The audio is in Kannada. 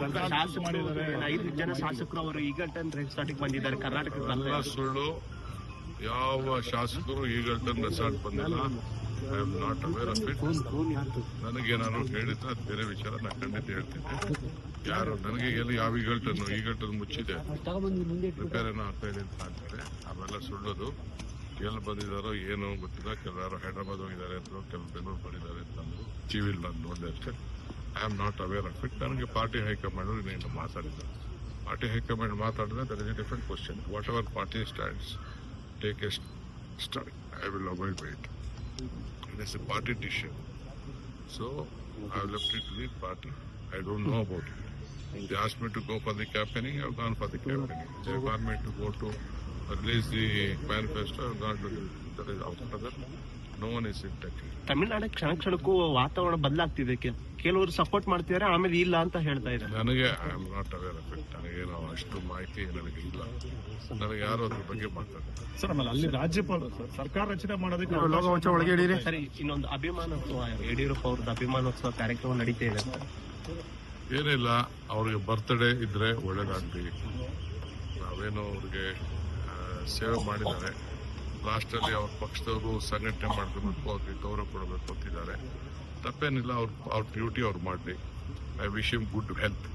ಮಾಡಿದ್ದಾರೆ 5 ಜನ ಶಾಸಕರು ಅವರು ಈಗಲ್ಟನ್ ರೆಸಾರ್ಟ್ಗೆ ಬಂದಿದ್ದಾರೆ. ಕರ್ನಾಟಕದ ಸುಳ್ಳು. ಯಾವ ಶಾಸಕರು ಈಗಲ್ಟನ್ ರೆಸಾರ್ಟ್ ಬಂದಿಲ್ಲ. I am not aware of it. ನನಗೆ ನಾನು ಹೇಳಿದ್ರೆ ಅದು ಬೇರೆ ವಿಚಾರ, ನಾನು ಖಂಡಿತ ಹೇಳ್ತೀನಿ. ಯಾರು ನನಗೆ ಎಲ್ಲಿ ಯಾವ ಈಗಲ್ಟನ್ ಮುಚ್ಚಿದೆ, ರಿಪೇರ್ ಏನೋ ಆಗ್ತಾ ಇದೆ ಅಂತ ಅಂತಾರೆ. ಅವೆಲ್ಲ ಸುಳ್ಳೋದು. ಎಲ್ಲಿ ಬಂದಿದ್ದಾರೋ ಏನೋ ಗೊತ್ತಿಲ್ಲ. ಕೆಲವರು ಹೈದರಾಬಾದ್ ಹೋಗಿದ್ದಾರೆ ಅಂತ, ಕೆಲವು ಬೆಂಗಳೂರು ಬಂದಿದ್ದಾರೆ ಅಂತಂದ್ರು. ಟಿವಿಲಿ ನಾನು ನೋಡಿದೆ ಅಷ್ಟೇ. I am not aware of it. ನನಗೆ ಪಾರ್ಟಿ ಹೈಕಮಾಂಡ್ ಇನ್ನೇನು ಮಾತಾಡಿದ್ದಾರೆ. ಪಾರ್ಟಿ ಹೈಕಮಾಂಡ್ ಮಾತಾಡಿದ್ರೆ there is a different question. Whatever party stands, take a stand. I will avoid it. It is a party decision. So I have left it to the party. I don't know about it. They asked me to go for the campaigning. I have gone for the campaigning. They want me to go to release the manifesto. I have gone to do it. That is after that. No one is in touch. Tamil Nadu ಕ್ಷಣಕ್ಕೂ ವಾತಾವರಣ ಬದಲಾಗ್ತಿದೆ. ಕೆಲವರು ಸಪೋರ್ಟ್ ಮಾಡ್ತಿದ್ದಾರೆ, ಆಮೇಲೆ ಇಲ್ಲ ಅಂತ ಹೇಳ್ತಾ ಇದ್ದಾರೆ. ನನಗೆ I am not aware of it. ನನಗೇನೋ ಅಷ್ಟು ಮಾಹಿತಿ ನನಗೆ ಇಲ್ಲ. ನನಗೆ ಯಾರು ಅದ್ರ ಬಗ್ಗೆ ಮಾತಾಡ್ತಾರೆ ಸರ್. ಆಮೇಲೆ ಅಲ್ಲಿ ರಾಜ್ಯಪಾಲರು ಸರ್ಕಾರ ರಚನೆ ಮಾಡೋದಕ್ಕೆ ಸರಿ, ಇನ್ನೊಂದು ಅಭಿಮಾನೋತ್ಸವ, ಯಡಿಯೂರಪ್ಪ ಅವ್ರದ್ದು ಅಭಿಮಾನೋತ್ಸವ ಕಾರ್ಯಕ್ರಮ ನಡೀತಾ ಇದೆ ಅಂತ. ಏನಿಲ್ಲ, ಅವ್ರಿಗೆ ಬರ್ತ್ಡೇ ಇದ್ರೆ ಒಳ್ಳೇದಾಗ್ಲಿ. ನಾವೇನೋ ಅವ್ರಿಗೆ ಸೇವೆ ಮಾಡಿದ್ದಾರೆ. ಲಾಸ್ಟಲ್ಲಿ ಅವ್ರ ಪಕ್ಷದವರು ಸಂಘಟನೆ ಮಾಡ್ಕೊಬೇಕು, ಅವ್ರಿಗೆ ಗೌರವ ಕೊಡಬೇಕು ಅಂತಿದ್ದಾರೆ. ತಪ್ಪೇನಿಲ್ಲ. ಅವ್ರ ಡ್ಯೂಟಿ ಅವ್ರು ಮಾಡಲಿ. I wish him good health.